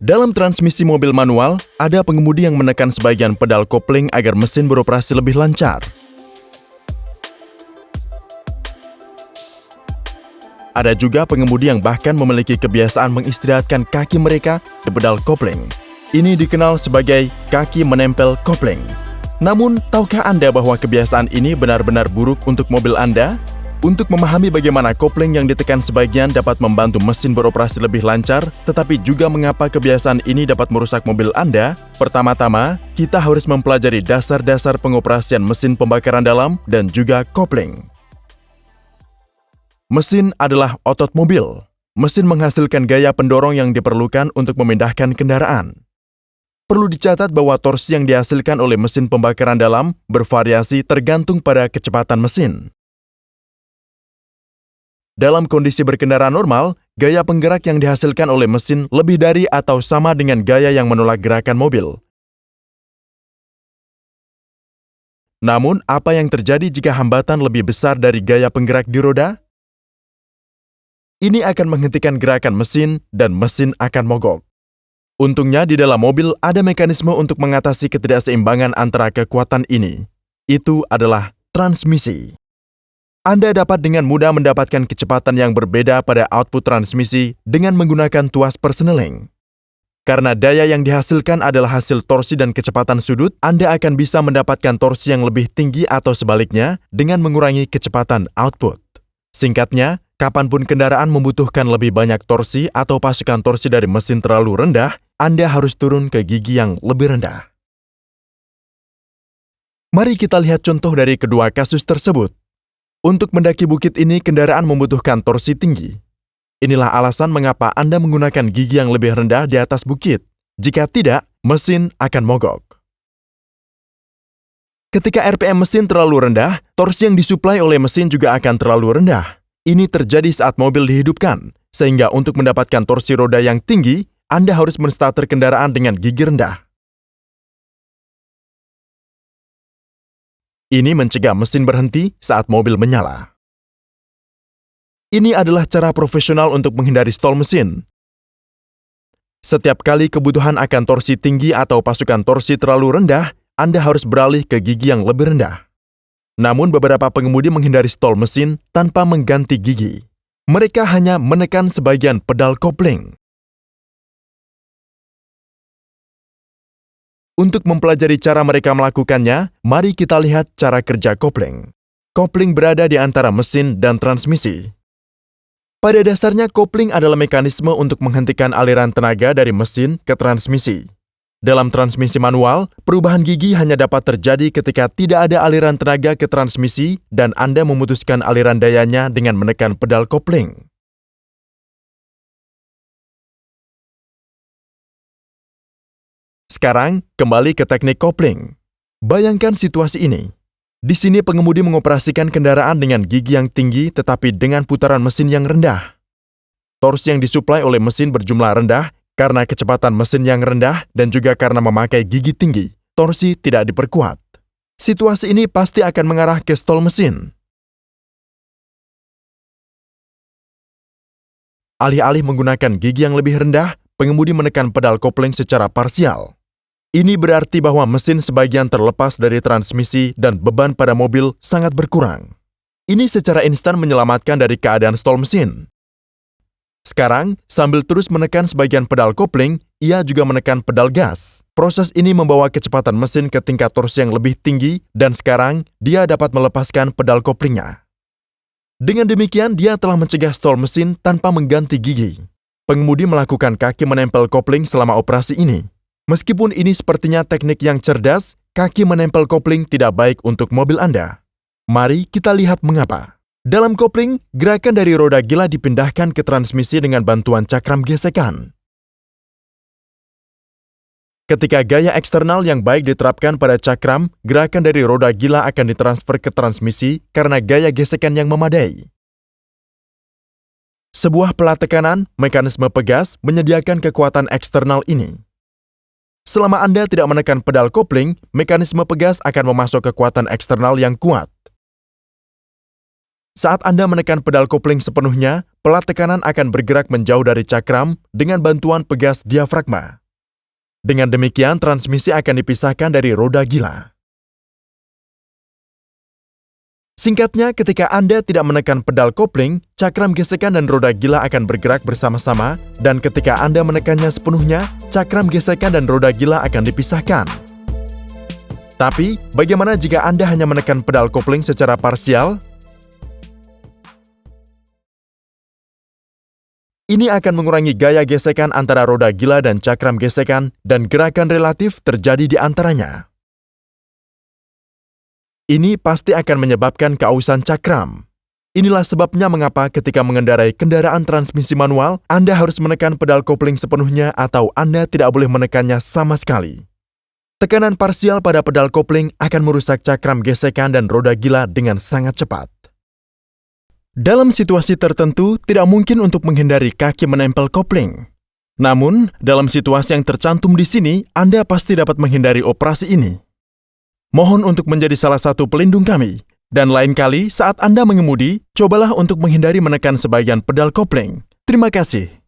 Dalam transmisi mobil manual, ada pengemudi yang menekan sebagian pedal kopling agar mesin beroperasi lebih lancar. Ada juga pengemudi yang bahkan memiliki kebiasaan mengistirahatkan kaki mereka di pedal kopling. Ini dikenal sebagai kaki menempel kopling. Namun, tahukah Anda bahwa kebiasaan ini benar-benar buruk untuk mobil Anda? Untuk memahami bagaimana kopling yang ditekan sebagian dapat membantu mesin beroperasi lebih lancar, tetapi juga mengapa kebiasaan ini dapat merusak mobil Anda, pertama-tama, kita harus mempelajari dasar-dasar pengoperasian mesin pembakaran dalam dan juga kopling. Mesin adalah otot mobil. Mesin menghasilkan gaya pendorong yang diperlukan untuk memindahkan kendaraan. Perlu dicatat bahwa torsi yang dihasilkan oleh mesin pembakaran dalam bervariasi tergantung pada kecepatan mesin. Dalam kondisi berkendara normal, gaya penggerak yang dihasilkan oleh mesin lebih dari atau sama dengan gaya yang menolak gerakan mobil. Namun, apa yang terjadi jika hambatan lebih besar dari gaya penggerak di roda? Ini akan menghentikan gerakan mesin dan mesin akan mogok. Untungnya di dalam mobil ada mekanisme untuk mengatasi ketidakseimbangan antara kekuatan ini. Itu adalah transmisi. Anda dapat dengan mudah mendapatkan kecepatan yang berbeda pada output transmisi dengan menggunakan tuas persneling. Karena daya yang dihasilkan adalah hasil torsi dan kecepatan sudut, Anda akan bisa mendapatkan torsi yang lebih tinggi atau sebaliknya dengan mengurangi kecepatan output. Singkatnya, kapanpun kendaraan membutuhkan lebih banyak torsi atau pasukan torsi dari mesin terlalu rendah, Anda harus turun ke gigi yang lebih rendah. Mari kita lihat contoh dari kedua kasus tersebut. Untuk mendaki bukit ini, kendaraan membutuhkan torsi tinggi. Inilah alasan mengapa Anda menggunakan gigi yang lebih rendah di atas bukit. Jika tidak, mesin akan mogok. Ketika RPM mesin terlalu rendah, torsi yang disuplai oleh mesin juga akan terlalu rendah. Ini terjadi saat mobil dihidupkan, sehingga untuk mendapatkan torsi roda yang tinggi, Anda harus menstarter kendaraan dengan gigi rendah. Ini mencegah mesin berhenti saat mobil menyala. Ini adalah cara profesional untuk menghindari stall mesin. Setiap kali kebutuhan akan torsi tinggi atau pasukan torsi terlalu rendah, Anda harus beralih ke gigi yang lebih rendah. Namun beberapa pengemudi menghindari stall mesin tanpa mengganti gigi. Mereka hanya menekan sebagian pedal kopling. Untuk mempelajari cara mereka melakukannya, mari kita lihat cara kerja kopling. Kopling berada di antara mesin dan transmisi. Pada dasarnya, kopling adalah mekanisme untuk menghentikan aliran tenaga dari mesin ke transmisi. Dalam transmisi manual, perubahan gigi hanya dapat terjadi ketika tidak ada aliran tenaga ke transmisi dan Anda memutuskan aliran dayanya dengan menekan pedal kopling. Sekarang, kembali ke teknik kopling. Bayangkan situasi ini. Di sini pengemudi mengoperasikan kendaraan dengan gigi yang tinggi tetapi dengan putaran mesin yang rendah. Torsi yang disuplai oleh mesin berjumlah rendah karena kecepatan mesin yang rendah dan juga karena memakai gigi tinggi. Torsi tidak diperkuat. Situasi ini pasti akan mengarah ke stall mesin. Alih-alih menggunakan gigi yang lebih rendah, pengemudi menekan pedal kopling secara parsial. Ini berarti bahwa mesin sebagian terlepas dari transmisi dan beban pada mobil sangat berkurang. Ini secara instan menyelamatkan dari keadaan stall mesin. Sekarang, sambil terus menekan sebagian pedal kopling, ia juga menekan pedal gas. Proses ini membawa kecepatan mesin ke tingkat torsi yang lebih tinggi dan sekarang dia dapat melepaskan pedal koplingnya. Dengan demikian, dia telah mencegah stall mesin tanpa mengganti gigi. Pengemudi melakukan kaki menempel kopling selama operasi ini. Meskipun ini sepertinya teknik yang cerdas, kaki menempel kopling tidak baik untuk mobil Anda. Mari kita lihat mengapa. Dalam kopling, gerakan dari roda gila dipindahkan ke transmisi dengan bantuan cakram gesekan. Ketika gaya eksternal yang baik diterapkan pada cakram, gerakan dari roda gila akan ditransfer ke transmisi karena gaya gesekan yang memadai. Sebuah pelat tekanan, mekanisme pegas, menyediakan kekuatan eksternal ini. Selama Anda tidak menekan pedal kopling, mekanisme pegas akan memasok kekuatan eksternal yang kuat. Saat Anda menekan pedal kopling sepenuhnya, pelat tekanan akan bergerak menjauh dari cakram dengan bantuan pegas diafragma. Dengan demikian, transmisi akan dipisahkan dari roda gila. Singkatnya, ketika Anda tidak menekan pedal kopling, cakram gesekan dan roda gila akan bergerak bersama-sama, dan ketika Anda menekannya sepenuhnya, cakram gesekan dan roda gila akan dipisahkan. Tapi, bagaimana jika Anda hanya menekan pedal kopling secara parsial? Ini akan mengurangi gaya gesekan antara roda gila dan cakram gesekan, dan gerakan relatif terjadi di antaranya. Ini pasti akan menyebabkan keausan cakram. Inilah sebabnya mengapa ketika mengendarai kendaraan transmisi manual, Anda harus menekan pedal kopling sepenuhnya atau Anda tidak boleh menekannya sama sekali. Tekanan parsial pada pedal kopling akan merusak cakram gesekan dan roda gila dengan sangat cepat. Dalam situasi tertentu, tidak mungkin untuk menghindari kaki menempel kopling. Namun, dalam situasi yang tercantum di sini, Anda pasti dapat menghindari operasi ini. Mohon untuk menjadi salah satu pelindung kami. Dan lain kali saat Anda mengemudi, cobalah untuk menghindari menekan sebagian pedal kopling. Terima kasih.